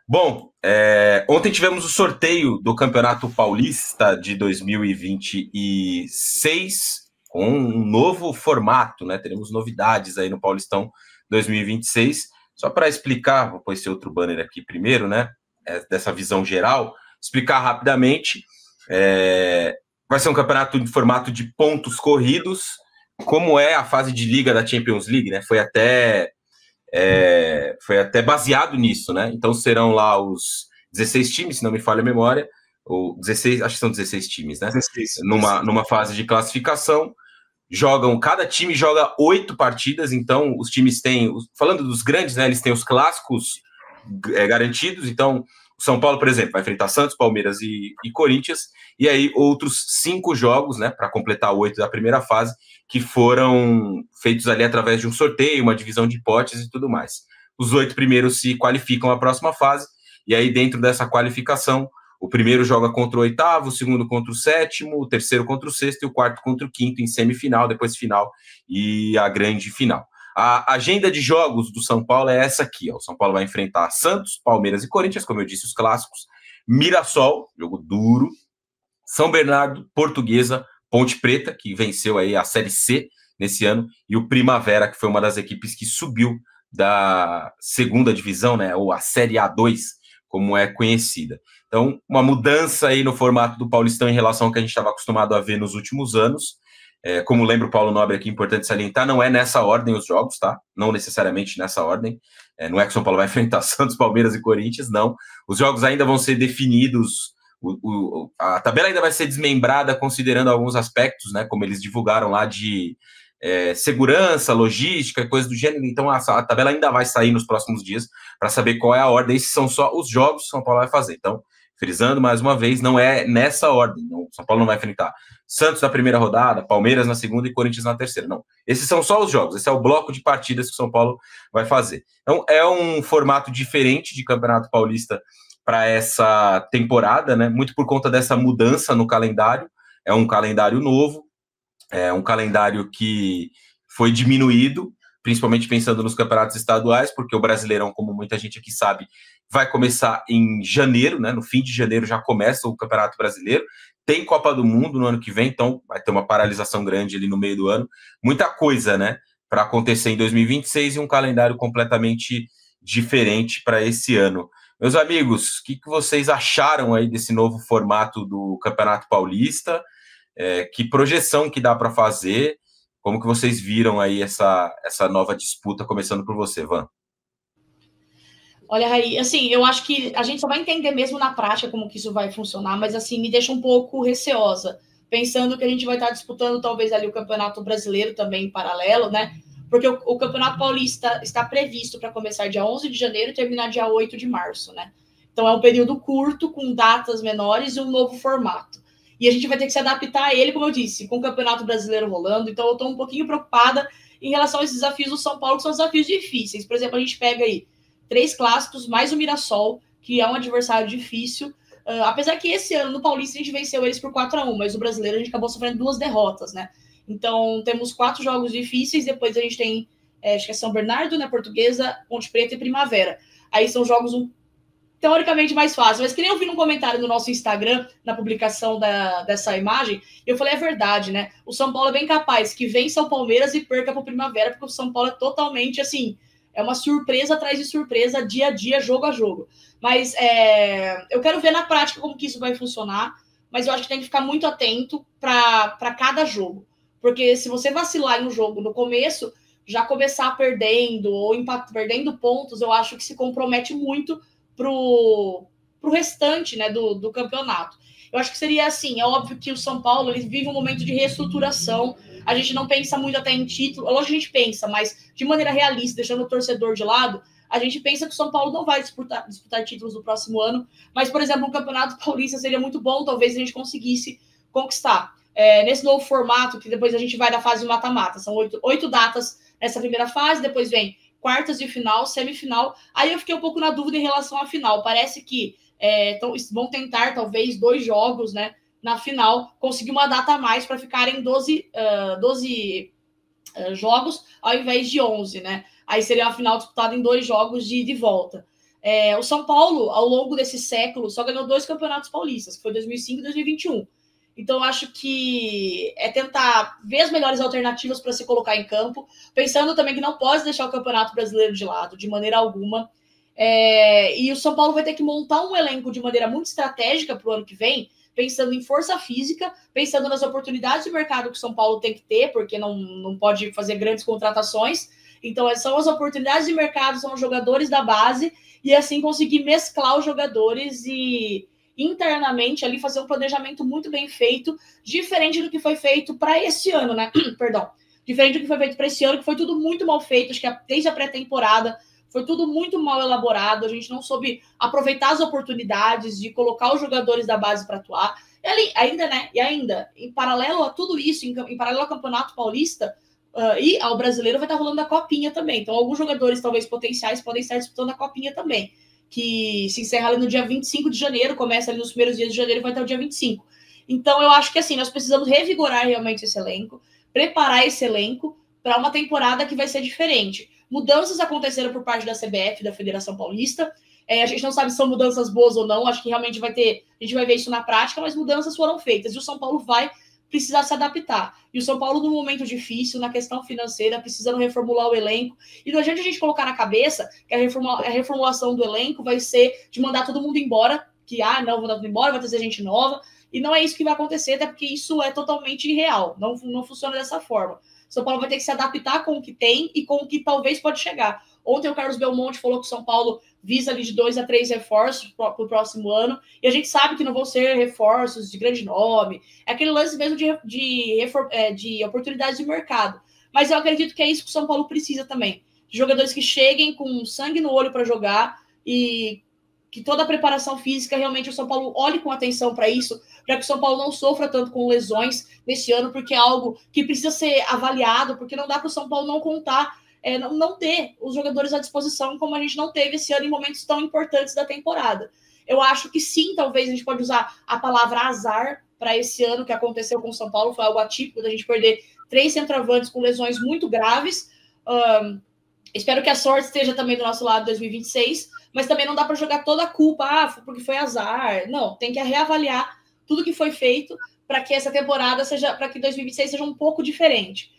Bom, ontem tivemos o sorteio do Campeonato Paulista de 2026 com um novo formato, né? Teremos novidades aí no Paulistão 2026. Só para explicar, vou pôr esse outro banner aqui primeiro, né? Dessa visão geral, explicar rapidamente. Vai ser um campeonato em formato de pontos corridos, como é a fase de liga da Champions League, né? Foi até baseado nisso, né? Então serão lá os 16 times, se não me falha a memória, ou 16, acho que são 16 times, né? 16. Numa fase de classificação, cada time joga 8 partidas, então os times têm, falando dos grandes, né? Eles têm os clássicos garantidos, então o São Paulo, por exemplo, vai enfrentar Santos, Palmeiras e Corinthians, e aí outros 5 jogos, né, para completar 8 da primeira fase, que foram feitos ali através de um sorteio, uma divisão de potes e tudo mais. Os 8 primeiros se qualificam à próxima fase, e aí dentro dessa qualificação, o primeiro joga contra o oitavo, o segundo contra o sétimo, o terceiro contra o sexto e o quarto contra o quinto em semifinal, depois final e a grande final. A agenda de jogos do São Paulo é essa aqui. Ó. O São Paulo vai enfrentar Santos, Palmeiras e Corinthians, como eu disse, os clássicos. Mirassol, jogo duro. São Bernardo, Portuguesa, Ponte Preta, que venceu aí a Série C nesse ano, e o Primavera, que foi uma das equipes que subiu da segunda divisão, né, ou a Série A2, como é conhecida. Então, uma mudança aí no formato do Paulistão em relação ao que a gente estava acostumado a ver nos últimos anos. Como lembra o Paulo Nobre aqui, importante salientar, não é nessa ordem os jogos, tá? Não necessariamente nessa ordem. Não é que o São Paulo vai enfrentar Santos, Palmeiras e Corinthians, não. Os jogos ainda vão ser definidos, a tabela ainda vai ser desmembrada considerando alguns aspectos, né? Como eles divulgaram lá de segurança, logística, coisa do gênero. Então a tabela ainda vai sair nos próximos dias para saber qual é a ordem. Esses são só os jogos que o São Paulo vai fazer. Então, frisando mais uma vez, não é nessa ordem. O São Paulo não vai enfrentar Santos na primeira rodada, Palmeiras na segunda e Corinthians na terceira. Não. Esses são só os jogos. Esse é o bloco de partidas que o São Paulo vai fazer. Então, é um formato diferente de Campeonato Paulista para essa temporada, né? Muito por conta dessa mudança no calendário. É um calendário novo, é um calendário que foi diminuído, principalmente pensando nos campeonatos estaduais, porque o Brasileirão, como muita gente aqui sabe, vai começar em janeiro, né? No fim de janeiro já começa o Campeonato Brasileiro. Tem Copa do Mundo no ano que vem, então vai ter uma paralisação grande ali no meio do ano. Muita coisa, né? Para acontecer em 2026 e um calendário completamente diferente para esse ano. Meus amigos, o que vocês acharam aí desse novo formato do Campeonato Paulista? Que projeção que dá para fazer? Como que vocês viram aí essa nova disputa, começando por você, Van? Olha, Raí, assim, eu acho que a gente só vai entender mesmo na prática como que isso vai funcionar, mas assim, me deixa um pouco receosa, pensando que a gente vai estar disputando talvez ali o Campeonato Brasileiro também em paralelo, né? Porque o Campeonato Paulista está previsto para começar dia 11 de janeiro e terminar dia 8 de março, né? Então é um período curto, com datas menores e um novo formato. E a gente vai ter que se adaptar a ele, como eu disse, com o Campeonato Brasileiro rolando, então eu estou um pouquinho preocupada em relação a esses desafios do São Paulo, que são desafios difíceis. Por exemplo, a gente pega aí 3 clássicos, mais o Mirassol, que é um adversário difícil. Apesar que esse ano, no Paulista, a gente venceu eles por 4-1, mas o brasileiro a gente acabou sofrendo 2 derrotas, né? Então, temos 4 jogos difíceis, depois a gente tem, acho que é São Bernardo, né, Portuguesa, Ponte Preta e Primavera. Aí são jogos teoricamente mais fáceis. Mas que nem eu vi num comentário no nosso Instagram, na publicação dessa imagem, eu falei, é verdade, né? O São Paulo é bem capaz que vença o Palmeiras e perca pro Primavera, porque o São Paulo é totalmente, assim, é uma surpresa atrás de surpresa, dia a dia, jogo a jogo. Mas eu quero ver na prática como que isso vai funcionar, mas eu acho que tem que ficar muito atento para cada jogo. Porque se você vacilar em um jogo no começo, já começar perdendo ou perdendo pontos, eu acho que se compromete muito pro restante, né, do campeonato. Eu acho que seria assim, é óbvio que o São Paulo ele vive um momento de reestruturação, a gente não pensa muito até em título, lógico que a gente pensa, mas de maneira realista, deixando o torcedor de lado, a gente pensa que o São Paulo não vai disputar títulos no próximo ano, mas, por exemplo, um campeonato paulista seria muito bom, talvez a gente conseguisse conquistar. Nesse novo formato, que depois a gente vai da fase de mata-mata, são 8 datas nessa primeira fase, depois vem quartas de final, semifinal, aí eu fiquei um pouco na dúvida em relação à final, parece que vão tentar talvez 2 jogos, né, na final, conseguir uma data a mais para ficarem 12 jogos ao invés de 11, né? Aí seria a final disputada em 2 jogos de volta. O São Paulo, ao longo desse século, só ganhou 2 campeonatos paulistas, que foi 2005 e 2021. Então, eu acho que é tentar ver as melhores alternativas para se colocar em campo, pensando também que não pode deixar o Campeonato Brasileiro de lado, de maneira alguma. E o São Paulo vai ter que montar um elenco de maneira muito estratégica para o ano que vem, pensando em força física, pensando nas oportunidades de mercado que o São Paulo tem que ter, porque não pode fazer grandes contratações. Então, são as oportunidades de mercado, são os jogadores da base, e assim conseguir mesclar os jogadores e internamente ali fazer um planejamento muito bem feito, diferente do que foi feito para esse ano, né? Perdão. Diferente do que foi feito para esse ano, que foi tudo muito mal feito, acho que desde a pré-temporada foi tudo muito mal elaborado, a gente não soube aproveitar as oportunidades de colocar os jogadores da base para atuar. E ainda, em paralelo a tudo isso, em paralelo ao Campeonato Paulista, e ao Brasileiro, vai estar rolando a Copinha também. Então, alguns jogadores, talvez potenciais, podem estar disputando a Copinha também, que se encerra ali no dia 25 de janeiro, começa ali nos primeiros dias de janeiro e vai até o dia 25. Então, eu acho que assim, nós precisamos revigorar realmente esse elenco, preparar esse elenco para uma temporada que vai ser diferente. Mudanças aconteceram por parte da CBF, da Federação Paulista. A gente não sabe se são mudanças boas ou não, acho que realmente a gente vai ver isso na prática, mas mudanças foram feitas e o São Paulo vai precisar se adaptar. E o São Paulo, num momento difícil, na questão financeira, precisando reformular o elenco. E não adianta a gente colocar na cabeça que a reformulação do elenco vai ser de mandar todo mundo embora, que, não, vou mandar todo mundo embora, vai trazer gente nova. E não é isso que vai acontecer, até porque isso é totalmente irreal. Não funciona dessa forma. O São Paulo vai ter que se adaptar com o que tem e com o que talvez pode chegar. Ontem o Carlos Belmonte falou que o São Paulo visa ali de 2 a 3 reforços para o próximo ano, e a gente sabe que não vão ser reforços de grande nome, é aquele lance mesmo de oportunidades de mercado. Mas eu acredito que é isso que o São Paulo precisa também, de jogadores que cheguem com sangue no olho para jogar e que toda a preparação física, realmente o São Paulo olhe com atenção para isso, para que o São Paulo não sofra tanto com lesões nesse ano, porque é algo que precisa ser avaliado, porque não dá para o São Paulo não contar, não ter os jogadores à disposição como a gente não teve esse ano em momentos tão importantes da temporada. Eu acho que sim, talvez a gente pode usar a palavra azar para esse ano que aconteceu com o São Paulo, foi algo atípico da gente perder 3 centroavantes com lesões muito graves. Espero que a sorte esteja também do nosso lado em 2026, mas também não dá para jogar toda a culpa, porque foi azar. Não, tem que reavaliar tudo que foi feito para que essa temporada para que 2026 seja um pouco diferente.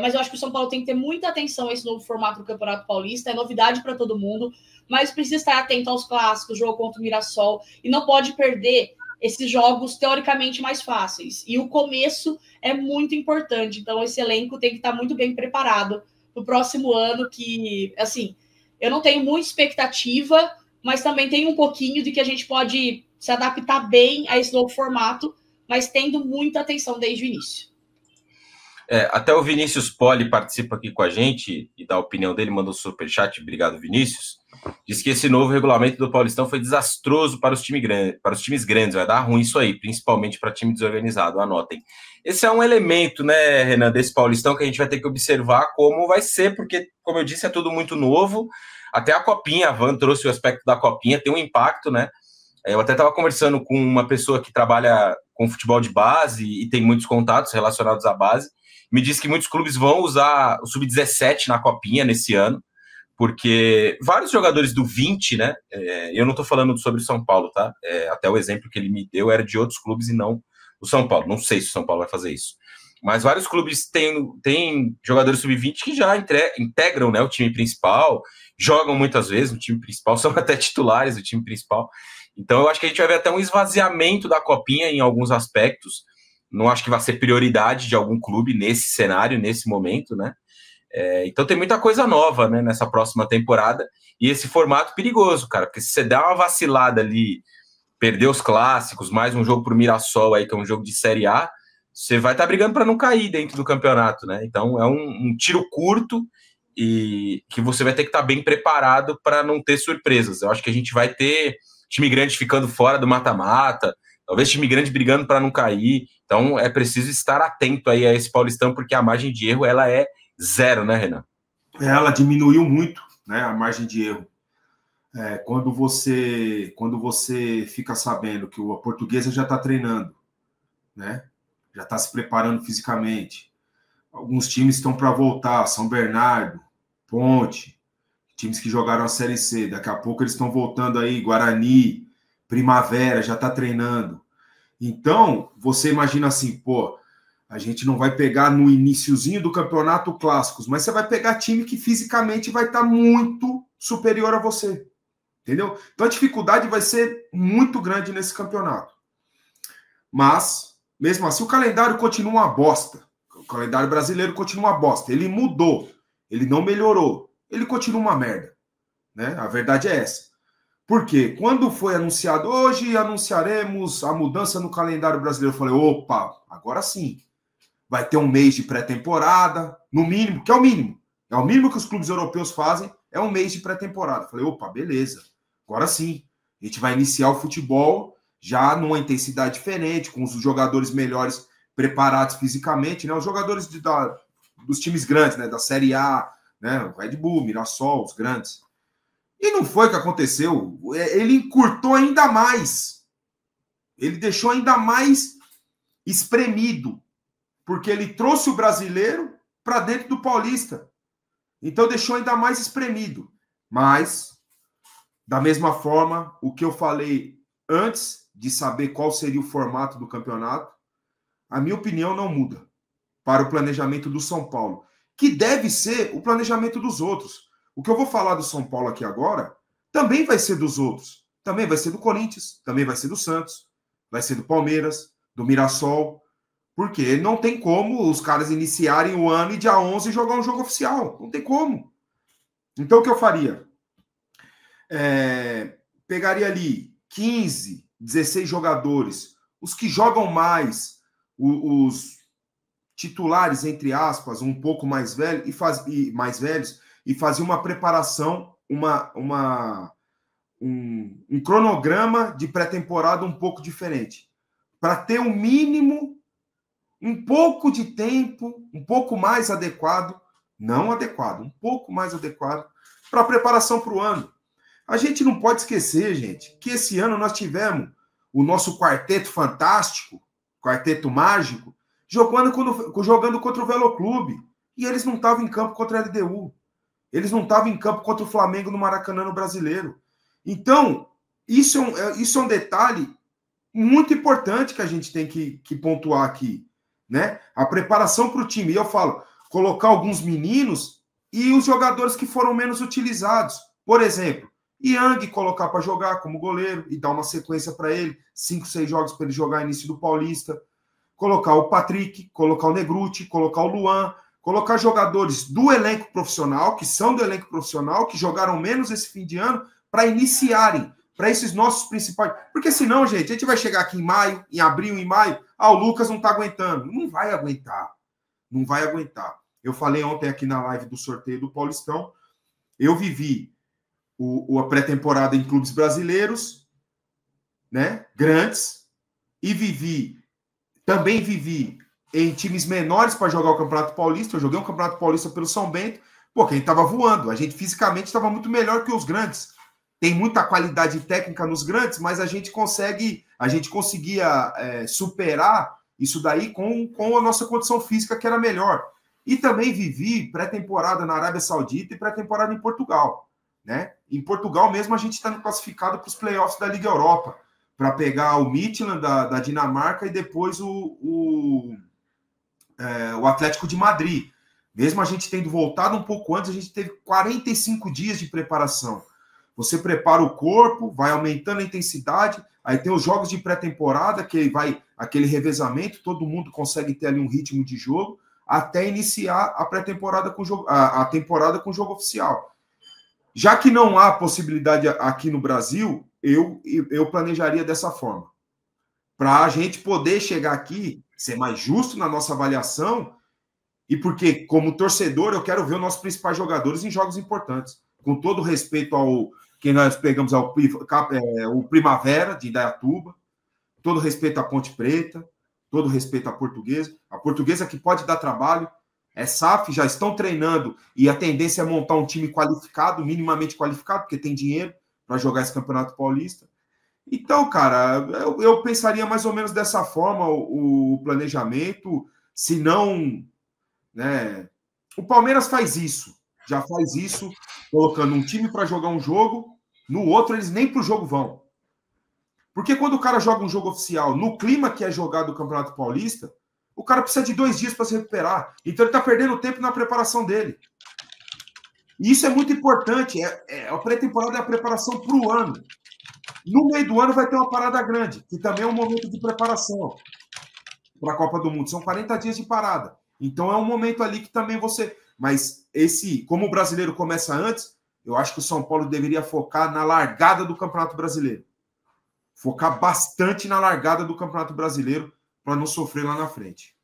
Mas eu acho que o São Paulo tem que ter muita atenção a esse novo formato do Campeonato Paulista, é novidade para todo mundo, mas precisa estar atento aos clássicos, jogo contra o Mirassol, e não pode perder esses jogos teoricamente mais fáceis. E o começo é muito importante, então esse elenco tem que estar muito bem preparado no próximo ano, que, assim, eu não tenho muita expectativa, mas também tenho um pouquinho de que a gente pode se adaptar bem a esse novo formato, mas tendo muita atenção desde o início. Até o Vinícius Poli participa aqui com a gente e dá a opinião dele, mandou superchat, obrigado, Vinícius. Diz que esse novo regulamento do Paulistão foi desastroso para os times grandes, vai dar ruim isso aí, principalmente para time desorganizado, anotem. Esse é um elemento, né, Renan, desse Paulistão que a gente vai ter que observar como vai ser, porque, como eu disse, é tudo muito novo, até a Copinha, a Van trouxe o aspecto da Copinha, tem um impacto, né? Eu até estava conversando com uma pessoa que trabalha com futebol de base e tem muitos contatos relacionados à base, me disse que muitos clubes vão usar o Sub-17 na Copinha nesse ano, porque vários jogadores do 20, né? Eu não estou falando sobre o São Paulo, tá? Até o exemplo que ele me deu era de outros clubes e não o São Paulo. Não sei se o São Paulo vai fazer isso. Mas vários clubes têm jogadores sub-20 que já integram, né, o time principal, jogam muitas vezes no time principal, são até titulares do time principal. Então eu acho que a gente vai ver até um esvaziamento da Copinha em alguns aspectos. Não acho que vai ser prioridade de algum clube nesse cenário, nesse momento, né? Então tem muita coisa nova, né, nessa próxima temporada, e esse formato perigoso, cara, porque se você der uma vacilada ali, perder os clássicos, mais um jogo pro Mirassol aí, que é um jogo de Série A, você vai estar brigando para não cair dentro do campeonato, né? Então é um tiro curto e que você vai ter que estar bem preparado para não ter surpresas. Eu acho que a gente vai ter time grande ficando fora do mata-mata, talvez time grande brigando para não cair. Então é preciso estar atento aí a esse Paulistão, porque a margem de erro ela é zero, né, Renan? Ela diminuiu muito, né, a margem de erro. Quando você fica sabendo que a Portuguesa já está treinando, né, já está se preparando fisicamente. Alguns times estão para voltar, São Bernardo, Ponte, times que jogaram a Série C. Daqui a pouco eles estão voltando aí, Guarani, Primavera, já está treinando. Então, você imagina assim, pô, a gente não vai pegar no iniciozinho do campeonato clássicos, mas você vai pegar time que fisicamente vai estar muito superior a você. Entendeu? Então a dificuldade vai ser muito grande nesse campeonato. Mas, mesmo assim, o calendário continua uma bosta. O calendário brasileiro continua uma bosta. Ele mudou, ele não melhorou. Ele continua uma merda. Né? A verdade é essa. Por quê? Quando foi anunciado, hoje anunciaremos a mudança no calendário brasileiro, eu falei, opa, agora sim. Vai ter um mês de pré-temporada, no mínimo, que é o mínimo. É o mínimo que os clubes europeus fazem, é um mês de pré-temporada. Eu falei, opa, beleza. Agora sim. A gente vai iniciar o futebol já numa intensidade diferente, com os jogadores melhores preparados fisicamente, né? Os jogadores dos times grandes, né? Da Série A, né? O Red Bull, Mirassol, os grandes. E não foi o que aconteceu. Ele encurtou ainda mais. Ele deixou ainda mais espremido. Porque ele trouxe o brasileiro para dentro do paulista. Então deixou ainda mais espremido. Mas, da mesma forma, o que eu falei antes de saber qual seria o formato do campeonato, a minha opinião não muda para o planejamento do São Paulo, que deve ser o planejamento dos outros. O que eu vou falar do São Paulo aqui agora também vai ser dos outros. Também vai ser do Corinthians, também vai ser do Santos, vai ser do Palmeiras, do Mirassol, porque não tem como os caras iniciarem o ano e dia 11 jogar um jogo oficial. Não tem como. Então, o que eu faria? Pegaria ali 15, 16 jogadores, os que jogam mais, os titulares, entre aspas, um pouco mais velhos, e fazia uma preparação, um cronograma de pré-temporada um pouco diferente, para ter um mínimo, um pouco de tempo, um pouco mais adequado, não adequado, um pouco mais adequado, para a preparação para o ano. A gente não pode esquecer, gente, que esse ano nós tivemos o nosso quarteto fantástico, quarteto mágico, jogando contra o Veloclube. E eles não estavam em campo contra a LDU. Eles não estavam em campo contra o Flamengo no Maracanã no Brasileiro. Então, isso é um detalhe muito importante que a gente tem que pontuar aqui. Né? A preparação para o time. E eu falo, colocar alguns meninos e os jogadores que foram menos utilizados. Por exemplo, Yang colocar para jogar como goleiro e dar uma sequência para ele, 5, 6 jogos para ele jogar início do Paulista. Colocar o Patrick, colocar o Negruti, colocar o Luan, colocar jogadores do elenco profissional, que são do elenco profissional, que jogaram menos esse fim de ano, para iniciarem, para esses nossos principais. Porque senão, gente, a gente vai chegar aqui em maio, em abril, em maio, o Lucas não está aguentando. Não vai aguentar. Não vai aguentar. Eu falei ontem aqui na live do sorteio do Paulistão, eu vivi a pré-temporada em clubes brasileiros, né, grandes, e também vivi em times menores para jogar o Campeonato Paulista. Eu joguei o Campeonato Paulista pelo São Bento, porque a gente estava voando, a gente fisicamente estava muito melhor que os grandes. Tem muita qualidade técnica nos grandes, mas a gente conseguia superar isso daí com a nossa condição física, que era melhor. E também vivi pré-temporada na Arábia Saudita e pré-temporada em Portugal. Né? Em Portugal mesmo, a gente está classificado para os playoffs da Liga Europa, para pegar o Midtjylland da Dinamarca e depois o Atlético de Madrid. Mesmo a gente tendo voltado um pouco antes, a gente teve 45 dias de preparação. Você prepara o corpo, vai aumentando a intensidade, aí tem os jogos de pré-temporada, que vai aquele revezamento, todo mundo consegue ter ali um ritmo de jogo, até iniciar a pré-temporada a temporada com o jogo oficial. Já que não há possibilidade aqui no Brasil, eu planejaria dessa forma. Para a gente poder chegar aqui, ser mais justo na nossa avaliação, e porque, como torcedor, eu quero ver os nossos principais jogadores em jogos importantes. Com todo respeito ao que nós pegamos o Primavera, de Indaiatuba, todo respeito à Ponte Preta, todo respeito à Portuguesa. A Portuguesa que pode dar trabalho, é SAF, já estão treinando e a tendência é montar um time qualificado, minimamente qualificado, porque tem dinheiro para jogar esse Campeonato Paulista. Então, cara, eu pensaria mais ou menos dessa forma o planejamento, se não... Né, o Palmeiras faz isso. já faz isso, colocando um time para jogar um jogo, no outro eles nem para o jogo vão. Porque quando o cara joga um jogo oficial, no clima que é jogado o Campeonato Paulista, o cara precisa de 2 dias para se recuperar. Então ele está perdendo tempo na preparação dele. E isso é muito importante. A pré-temporada é a preparação para o ano. No meio do ano vai ter uma parada grande, que também é um momento de preparação para a Copa do Mundo. São 40 dias de parada. Então é um momento ali que também você... Mas como o brasileiro começa antes, eu acho que o São Paulo deveria focar na largada do Campeonato Brasileiro. Focar bastante na largada do Campeonato Brasileiro para não sofrer lá na frente.